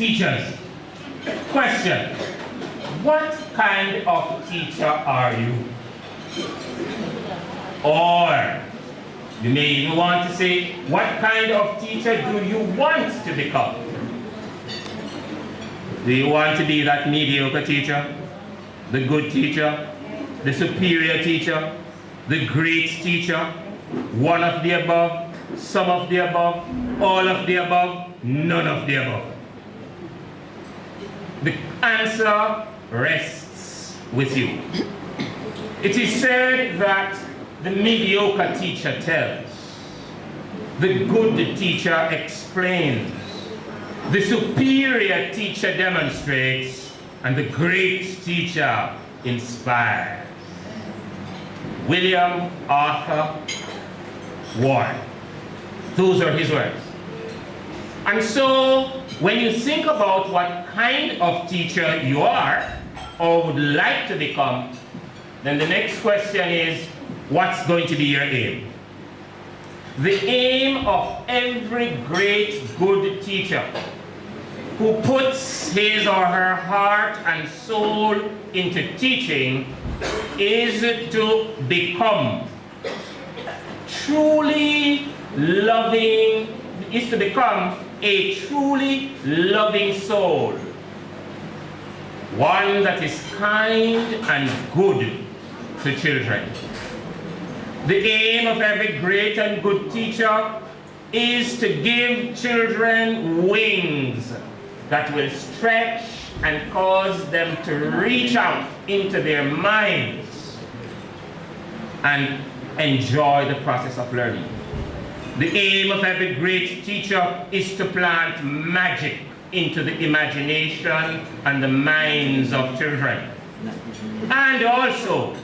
Teachers, question. What kind of teacher are you? Or you may even want to say, what kind of teacher do you want to become? Do you want to be that mediocre teacher, the good teacher, the superior teacher, the great teacher, one of the above, some of the above, all of the above, none of the above? The answer rests with you. It is said that the mediocre teacher tells, the good teacher explains, the superior teacher demonstrates, and the great teacher inspires. William Arthur Ward. Those are his words. And so, when you think about what kind of teacher you are, or would like to become, then the next question is, what's going to be your aim? The aim of every great good teacher who puts his or her heart and soul into teaching is to become truly loving, is to become a truly loving soul. One that is kind and good to children. The aim of every great and good teacher is to give children wings that will stretch and cause them to reach out into their minds and enjoy the process of learning. The aim of every great teacher is to plant magic into the imagination and the minds of children. And also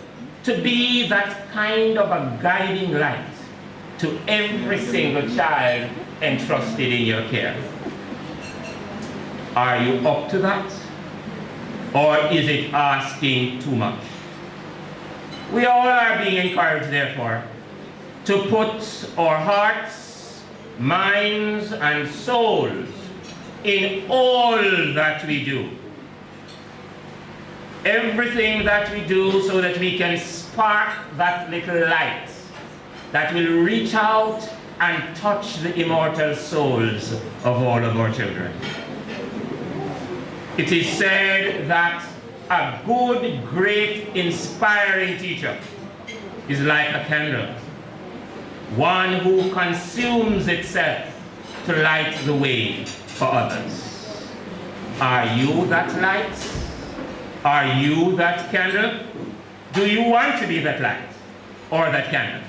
to be that kind of a guiding light to every single child entrusted in your care. Are you up to that? Or is it asking too much? We all are being encouraged, therefore, to put our hearts, minds, and souls in all that we do. Everything that we do so that we can spark that little light that will reach out and touch the immortal souls of all of our children. It is said that a good, great, inspiring teacher is like a candle, one who consumes itself to light the way for others. Are you that light? Are you that candle? Do you want to be that light or that candle?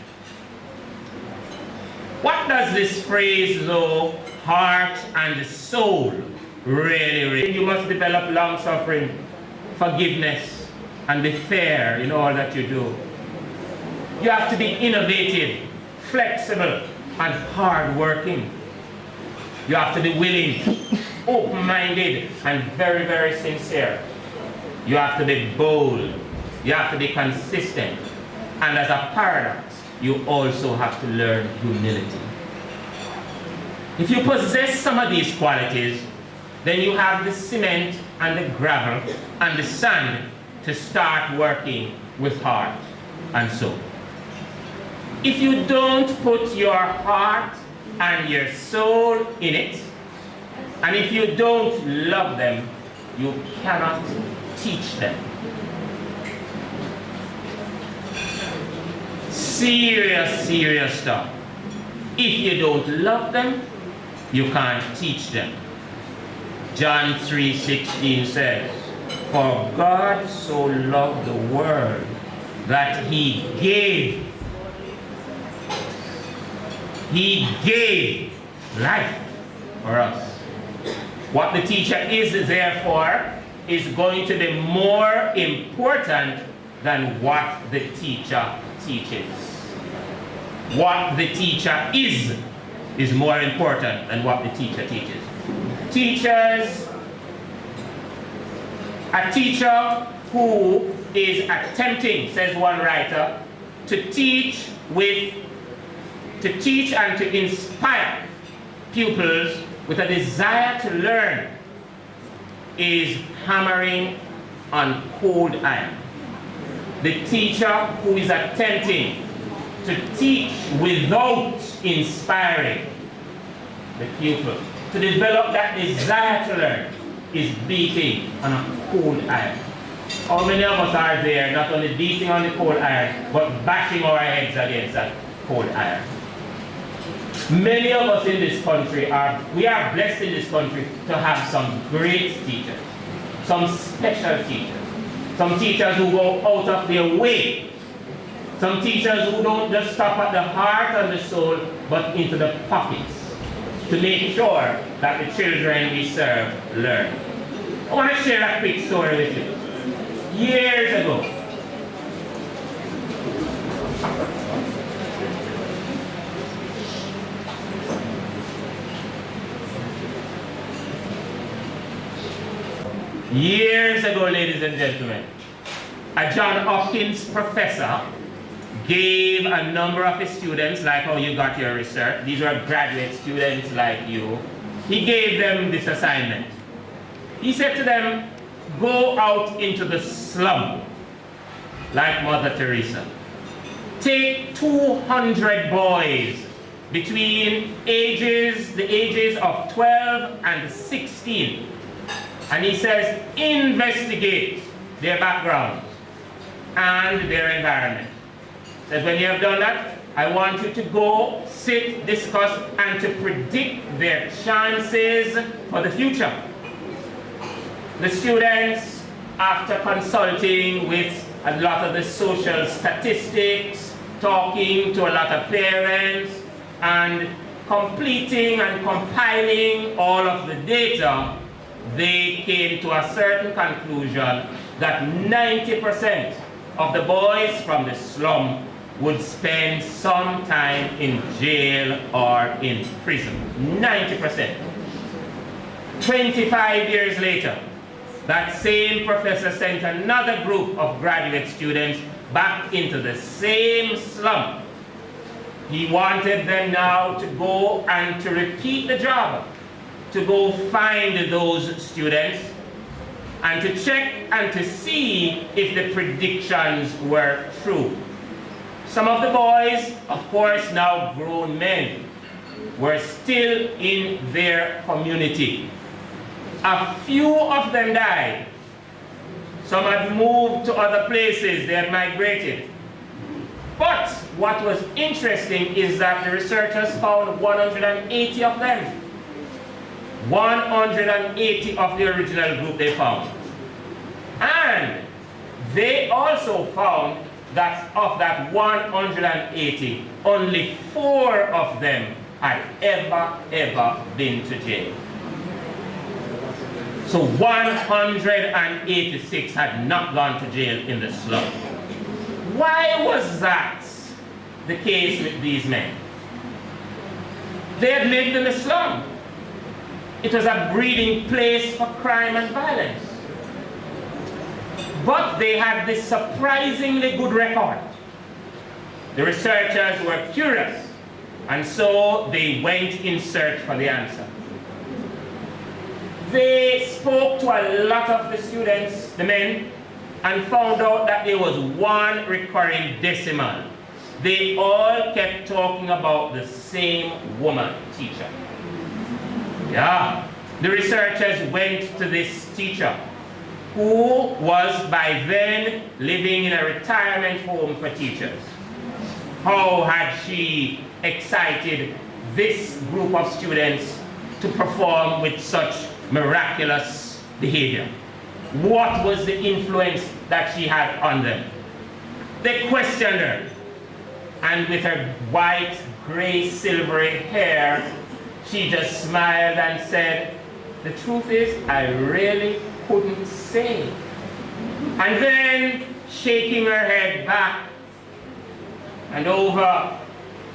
What does this phrase, though, heart and soul, really? You must develop long-suffering, forgiveness, and be fair in all that you do. You have to be innovative, flexible, and hard-working. You have to be willing, open-minded, and very, very sincere. You have to be bold. You have to be consistent. And as a paradox, you also have to learn humility. If you possess some of these qualities, then you have the cement and the gravel and the sand to start working with heart and soul. If you don't put your heart and your soul in it, and if you don't love them, you cannot teach them. Serious, serious stuff. If you don't love them, you can't teach them. John 3:16 says, "For God so loved the world that He gave life for us." What the teacher is, therefore, is going to be more important than what the teacher teaches. What the teacher is more important than what the teacher teaches. A teacher who is attempting, says one writer, to teach and to inspire pupils with a desire to learn is hammering on cold iron. The teacher who is attempting to teach without inspiring the pupil to develop that desire to learn is beating on a cold iron. How many of us are there not only beating on the cold iron, but bashing our heads against that cold iron? Many of us in this country we are blessed in this country to have some great teachers, some special teachers, some teachers who go out of their way, some teachers who don't just stop at the heart and the soul, but into the pockets to make sure that the children we serve learn. I want to share a quick story with you. Years ago, ladies and gentlemen, a Johns Hopkins professor gave a number of his students, like how you got your research, these were graduate students like you, he gave them this assignment. He said to them, go out into the slum, like Mother Teresa. Take 200 boys between the ages of 12 and 16. And he says, investigate their background and their environment. He says, when you have done that, I want you to go, sit, discuss, and to predict their chances for the future. The students, after consulting with a lot of the social statistics, talking to a lot of parents, and completing and compiling all of the data, they came to a certain conclusion that 90% of the boys from the slum would spend some time in jail or in prison. 90%. 25 years later, that same professor sent another group of graduate students back into the same slum. He wanted them now to go and to repeat the job, to go find those students and to check and to see if the predictions were true. Some of the boys, of course now grown men, were still in their community. A few of them died. Some had moved to other places, they had migrated. But what was interesting is that the researchers found 180 of them. 180 of the original group they found. And they also found that of that 180, only 4 of them had ever been to jail. So 186 had not gone to jail in the slum. Why was that the case with these men? They had lived in the slum. It was a breeding place for crime and violence. But they had this surprisingly good record. The researchers were curious, and so they went in search for the answer. They spoke to a lot of the students, the men, and found out that there was one recurring decimal. They all kept talking about the same woman teacher. Yeah, the researchers went to this teacher, who was by then living in a retirement home for teachers. How had she excited this group of students to perform with such miraculous behavior? What was the influence that she had on them? They questioned her, and with her white, gray, silvery hair, she just smiled and said, the truth is, I really couldn't say. And then, shaking her head back and over,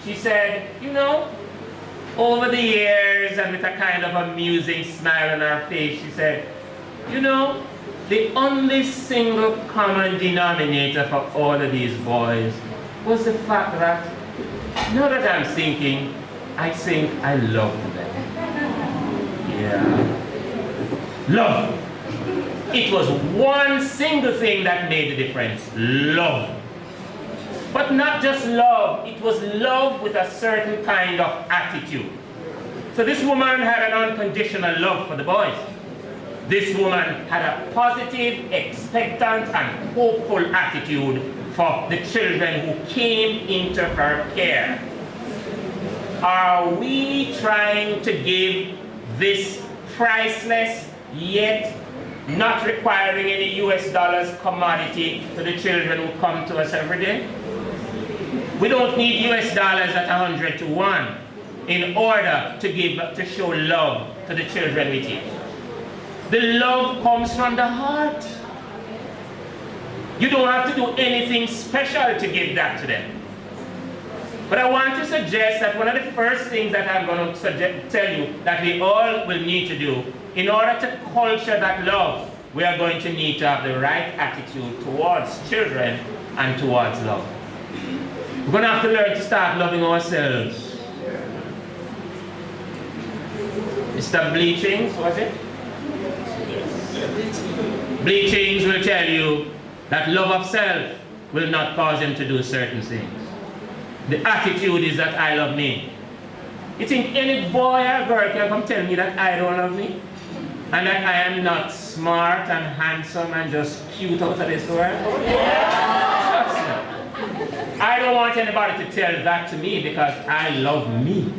she said, you know, over the years, and with a kind of amusing smile on her face, she said, you know, the only single common denominator for all of these boys was the fact that, now that I'm thinking, I think I love them. Yeah. Love. It was one single thing that made the difference: love. But not just love, it was love with a certain kind of attitude. So this woman had an unconditional love for the boys. This woman had a positive, expectant, and hopeful attitude for the children who came into her care. Are we trying to give this priceless, yet not requiring any US dollars commodity to the children who come to us every day? We don't need US dollars at 100 to 1 in order to show love to the children we teach. The love comes from the heart. You don't have to do anything special to give that to them. But I want to suggest that one of the first things that I'm going to tell you that we all will need to do in order to culture that love, we are going to need to have the right attitude towards children and towards love. We're going to have to learn to start loving ourselves. Mr. Bleachings, was it? Bleachings will tell you that love of self will not cause him to do certain things. The attitude is that I love me. You think any boy or girl can come tell me that I don't love me? And that I am not smart and handsome and just cute out of this world? Trust me. I don't want anybody to tell that to me because I love me,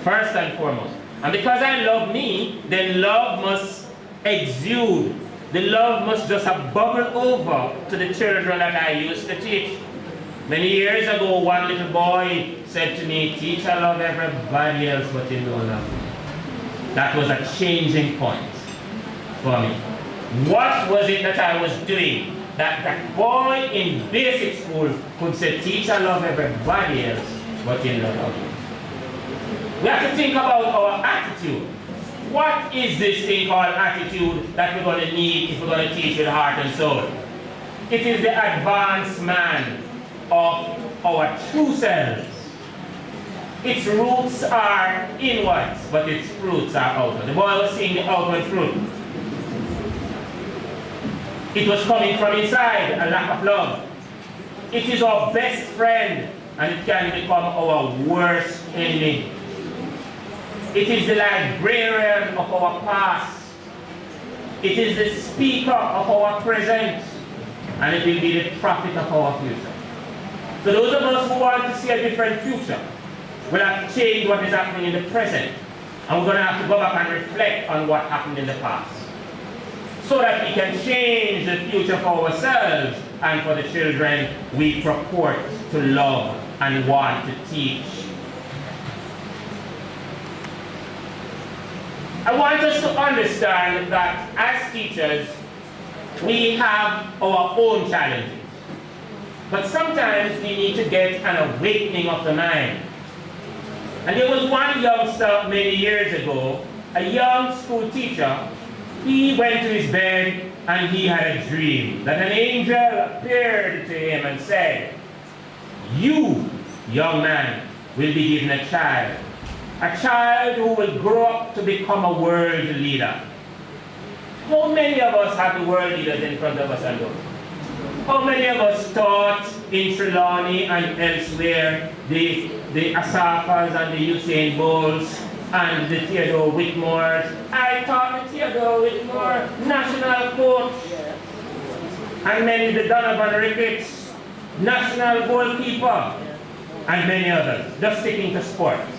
first and foremost. And because I love me, then love must exude. The love must just bubble over to the children that I used to teach. Many years ago, one little boy said to me, "Teacher, I love everybody else, but you don't love me." That was a changing point for me. What was it that I was doing that that boy in basic school could say, "Teacher, I love everybody else, but you don't love me"? We have to think about our attitude. What is this thing called attitude that we're going to need if we're going to teach with heart and soul? It is the advanced man of our true selves. Its roots are inwards, but its fruits are outward. The boy was seeing the outward fruit. It was coming from inside, a lack of love. It is our best friend, and it can become our worst enemy. It is the librarian of our past. It is the speaker of our present, and it will be the prophet of our future. So those of us who want to see a different future will have to change what is happening in the present, and we're going to have to go back and reflect on what happened in the past, so that we can change the future for ourselves and for the children we purport to love and want to teach. I want us to understand that as teachers, we have our own challenges. But sometimes we need to get an awakening of the mind. And there was one youngster many years ago, a young school teacher. He went to his bed and he had a dream that an angel appeared to him and said, "You, young man, will be given a child who will grow up to become a world leader." How many of us have the world leaders in front of us and look? How many of us taught in Trelawney and elsewhere the Asafas and the Usain Bolts and the Theodore Whitmores? I taught the Theodore Whitmore national coach, and many the Donovan Ricketts national goalkeeper, and many others, just sticking to sports.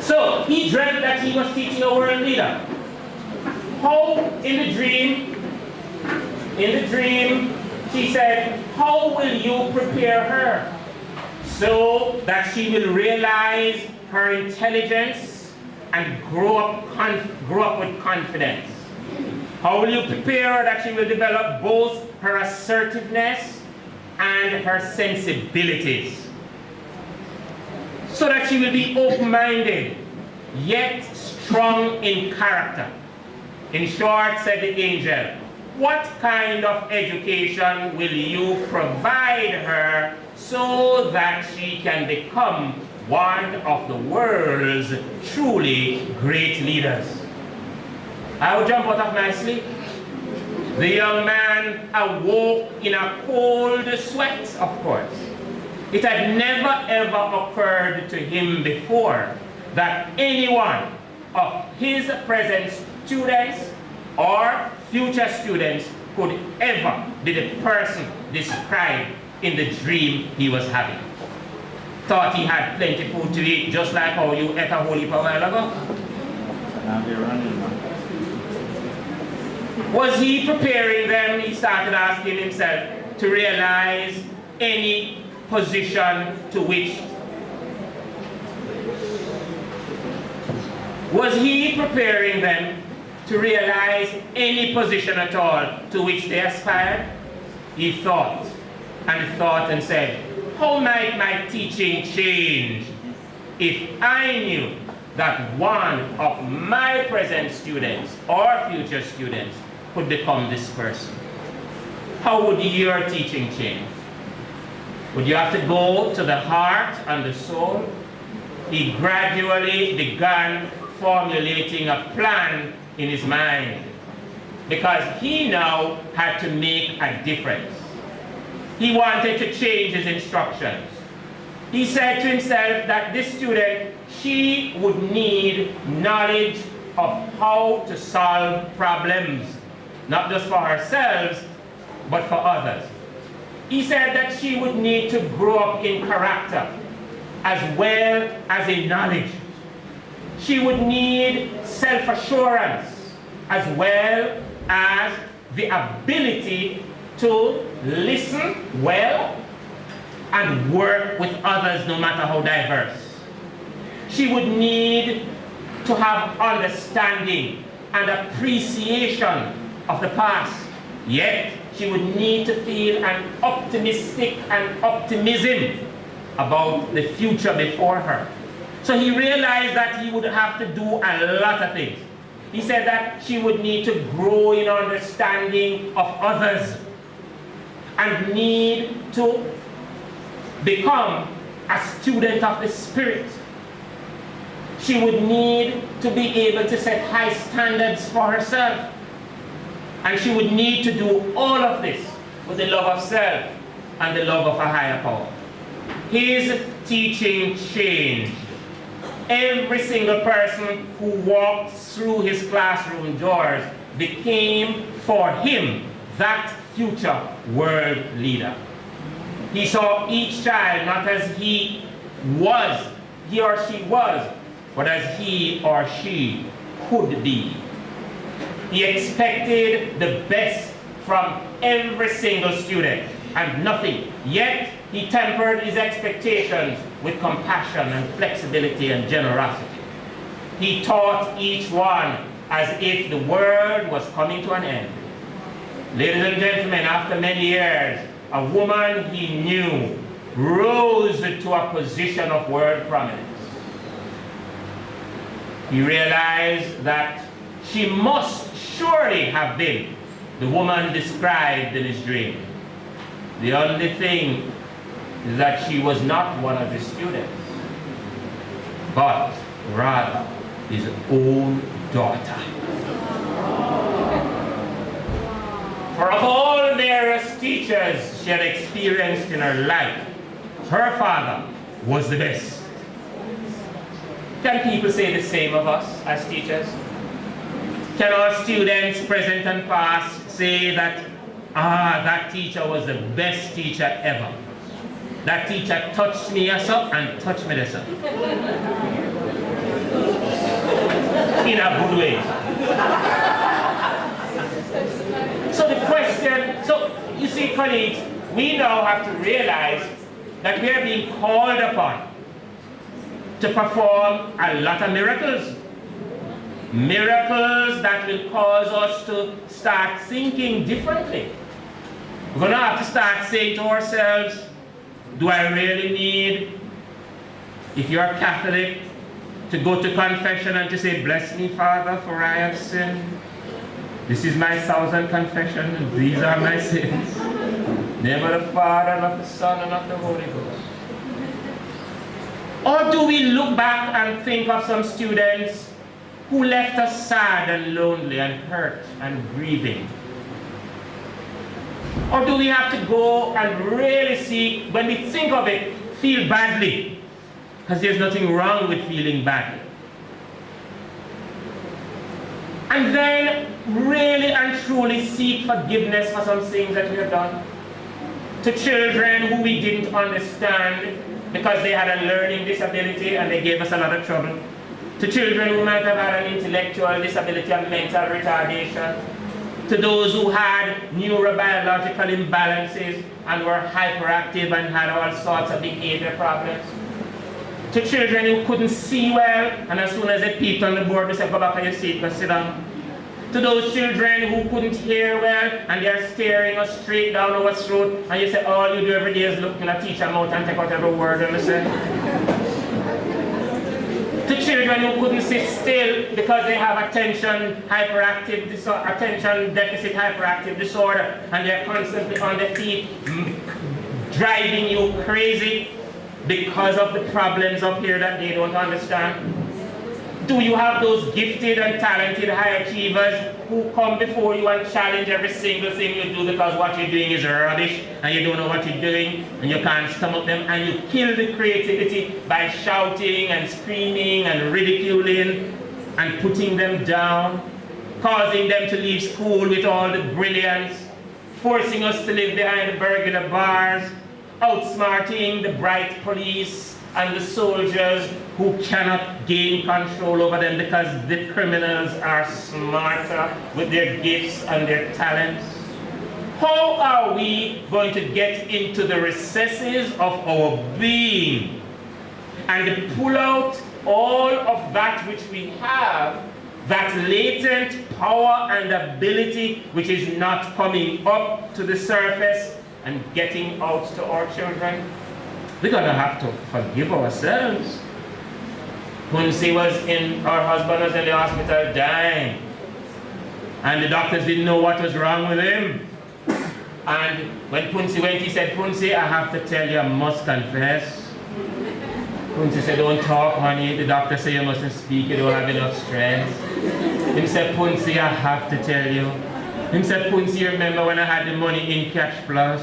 So he dreamt that he was teaching a world leader. How in the dream, she said, "How will you prepare her so that she will realize her intelligence and grow up with confidence? How will you prepare her that she will develop both her assertiveness and her sensibilities, so that she will be open-minded, yet strong in character? In short," said the angel, "what kind of education will you provide her so that she can become one of the world's truly great leaders?" I would jump out of my sleep. The young man awoke in a cold sweat, of course. It had never ever occurred to him before that anyone of his present students or future students could ever be the person described in the dream he was having. Thought he had plenty food to eat, just like how you ate a whole heap a while ago. Was he preparing them, he started asking himself, to realize any position to which? Was he preparing them to realize any position at all to which they aspired? He thought and said, how might my teaching change if I knew that one of my present students or future students could become this person? How would your teaching change? Would you have to go to the heart and the soul? He gradually began formulating a plan in his mind because he now had to make a difference. He wanted to change his instructions. He said to himself that this student, she would need knowledge of how to solve problems, not just for herself, but for others. He said that she would need to grow up in character as well as in knowledge. She would need self-assurance as well as the ability to listen well and work with others no matter how diverse. She would need to have understanding and appreciation of the past, yet she would need to feel an optimism about the future before her. So he realized that he would have to do a lot of things. He said that she would need to grow in understanding of others and need to become a student of the Spirit. She would need to be able to set high standards for herself. And she would need to do all of this with the love of self and the love of a higher power. His teaching changed. Every single person who walked through his classroom doors became for him that future world leader. He saw each child not as he or she was, but as he or she could be. He expected the best from every single student and nothing. Yet he tempered his expectations with compassion and flexibility and generosity. He taught each one as if the world was coming to an end. Ladies and gentlemen, after many years, a woman he knew rose to a position of world prominence. He realized that she must surely have been the woman described in his dream. The only thing is that she was not one of his students, but rather his own daughter. For of all various teachers she had experienced in her life, her father was the best. Can people say the same of us as teachers? Can our students, present and past, say that, that teacher was the best teacher ever? That teacher touched me as up and touched me this up. In a good way. So the question, you see, colleagues, we now have to realize that we are being called upon to perform a lot of miracles. Miracles that will cause us to start thinking differently. We're going to have to start saying to ourselves, do I really need, if you're Catholic, to go to confession and to say, bless me, Father, for I have sinned. This is my 1,000th confession, and these are my sins. Name of the Father, and of the Son, and of the Holy Ghost. Or do we look back and think of some students who left us sad and lonely and hurt and grieving? Or do we have to go and really see, when we think of it, feel badly? Because there's nothing wrong with feeling badly. And then really and truly seek forgiveness for some things that we have done. To children who we didn't understand because they had a learning disability and they gave us a lot of trouble. To children who might have had an intellectual disability and mental retardation. To those who had neurobiological imbalances and were hyperactive and had all sorts of behavior problems. To children who couldn't see well, and as soon as they peeped on the board, they said, go back on your seat, go sit down. To those children who couldn't hear well, and they're staring us straight down our throat, and you say, all you do every day is look in a teacher mouth and take out every word they say. To children who couldn't sit still because they have attention deficit hyperactive disorder, and they're constantly on their feet, driving you crazy because of the problems up here that they don't understand. Do you have those gifted and talented high achievers who come before you and challenge every single thing you do because what you're doing is rubbish and you don't know what you're doing and you can't stomach them, and you kill the creativity by shouting and screaming and ridiculing and putting them down, causing them to leave school with all the brilliance, forcing us to live behind the burglar bars, outsmarting the bright police and the soldiers who cannot gain control over them because the criminals are smarter with their gifts and their talents. How are we going to get into the recesses of our being and pull out all of that which we have, that latent power and ability which is not coming up to the surface and getting out to our children? We're going to have to forgive ourselves. Punsi her husband was in the hospital dying. And the doctors didn't know what was wrong with him. And when Punsi went, he said, Punsi, I have to tell you, I must confess. Punsi said, don't talk, honey. The doctor said you mustn't speak, you don't have enough strength. He said, Punsi, I have to tell you. He said, Punsi, remember when I had the money in Cash Plus?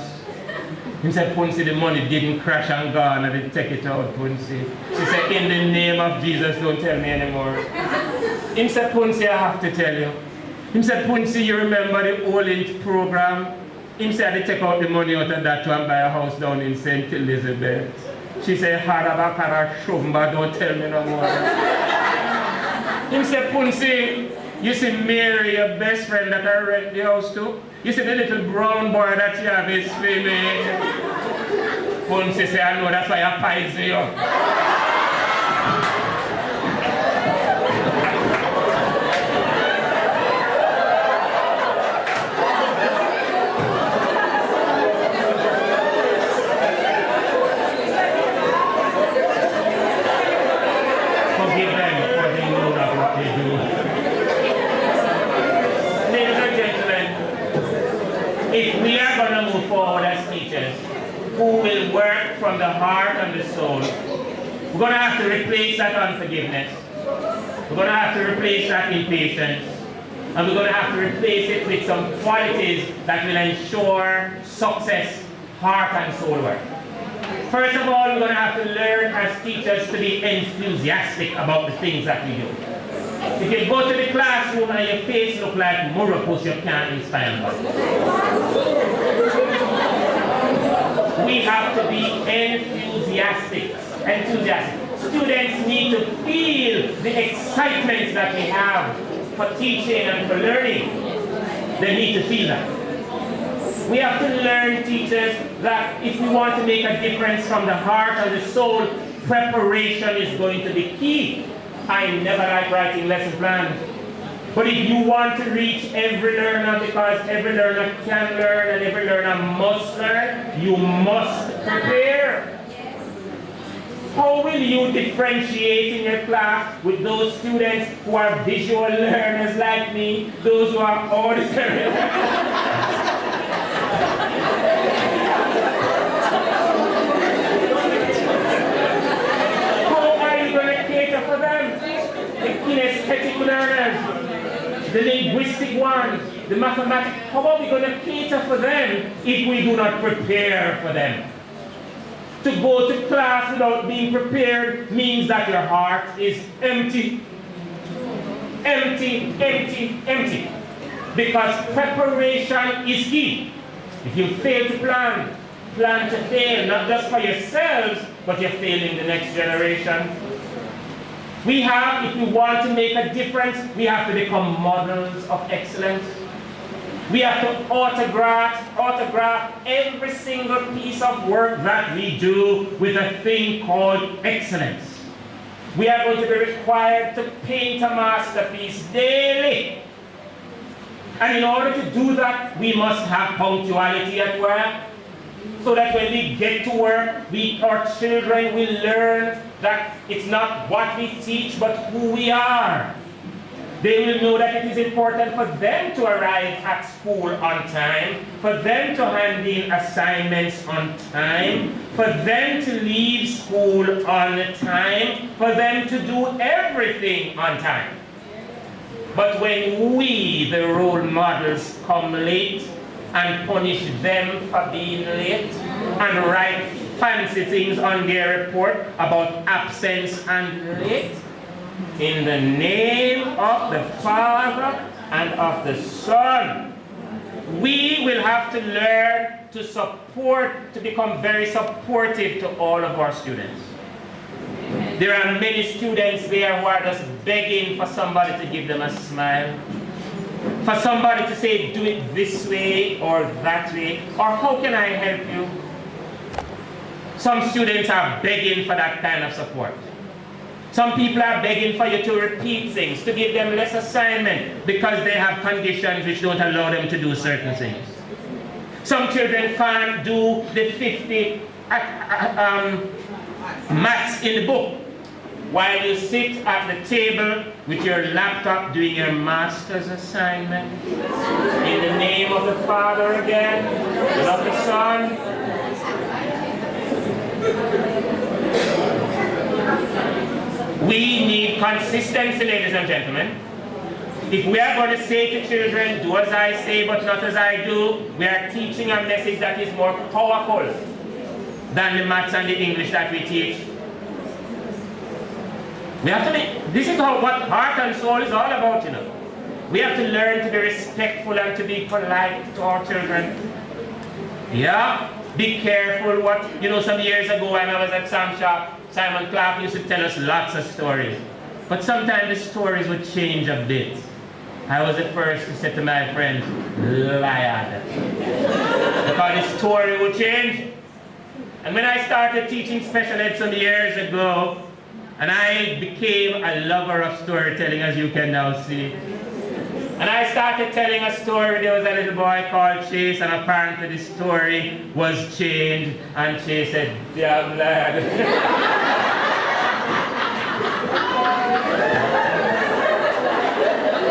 He said, Punsi, the money didn't crash and gone, and they take it out, Punsi. She said, in the name of Jesus, don't tell me anymore. He said, Punsi, I have to tell you. He said, Punsi, you remember the Olint program? He said, they take out the money out of that to and buy a house down in St. Elizabeth. She said, Harabakara Shumba, don't tell me no more. He said, Punsi, you see Mary, your best friend that I rent the house to? You see the little brown boy that you have is for me? Punsi say, I know, that's why I poison you. Forgive them, for they know not what they do. Ladies and gentlemen, if we are going to move forward as teachers who will work from the heart and the soul, we're going to have to replace that unforgiveness. We're going to have to replace that impatience. And we're going to have to replace it with some qualities that will ensure success, heart and soul work. First of all, we're going to have to learn as teachers to be enthusiastic about the things that we do. If you go to the classroom and your face look like Murapus, you can't inspire nobody. We have to be enthusiastic. Students need to feel the excitement that we have for teaching and for learning. They need to feel that. We have to learn, teachers, that if we want to make a difference from the heart and the soul, preparation is going to be key. I never like writing lesson plans. But if you want to reach every learner, because every learner can learn and every learner must learn, you must prepare. How will you differentiate in your class with those students who are visual learners like me, those who are auditory? How are you going to cater for them? The kinesthetic athletic learners, the linguistic ones, the mathematics. How are we going to cater for them if we do not prepare for them? To go to class without being prepared means that your heart is empty. Empty, empty, empty. Because preparation is key. If you fail to plan, plan to fail, not just for yourselves, but you're failing the next generation. We have, if we want to make a difference, we have to become models of excellence. We have to autograph every single piece of work that we do with a thing called excellence. We are going to be required to paint a masterpiece daily. And in order to do that, we must have punctuality at work, so that when we get to work, our children will learn that it's not what we teach, but who we are. They will know that it is important for them to arrive at school on time, for them to hand in assignments on time, for them to leave school on time, for them to do everything on time. But when we, the role models, come late and punish them for being late and write fancy things on their report about absence and late, in the name of the Father and of the Son, we will have to learn to support, to become very supportive to all of our students. There are many students there who are just begging for somebody to give them a smile, for somebody to say, do it this way or that way, or how can I help you? Some students are begging for that kind of support. Some people are begging for you to repeat things, to give them less assignment because they have conditions which don't allow them to do certain things. Some children can't do the 50 maths in the book while you sit at the table with your laptop doing your master's assignment. In the name of the Father again, and of the Son. We need consistency, ladies and gentlemen. If we are going to say to children, do as I say but not as I do, we are teaching a message that is more powerful than the maths and the English that we teach. We have to be, this is what heart and soul is all about, you know. We have to learn to be respectful and to be polite to our children. Yeah, be careful what, you know, some years ago when I was at Sam Shop, Simon Clark used to tell us lots of stories. But sometimes the stories would change a bit. I was the first to say to my friends, liar. Because the story would change. And when I started teaching special ed some years ago, and I became a lover of storytelling, as you can now see. And I started telling a story. There was a little boy called Chase, and apparently the story was changed. And Chase said, damn lad.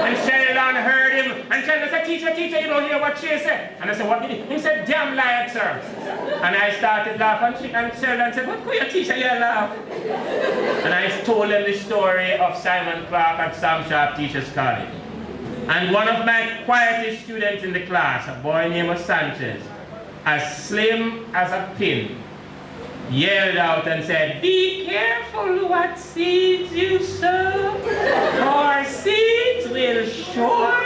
And Sheldon heard him, and Sheldon said, teacher, you don't hear what Chase said. And I said, what did he? He said, damn lad, sir. And I started laughing, and Sheldon said, what could your teacher here laugh? And I told him the story of Simon Clark at Sam Sharp Teachers College. And one of my quietest students in the class, a boy named Sanchez, as slim as a pin, yelled out and said, be careful what seeds you sow, for seeds will surely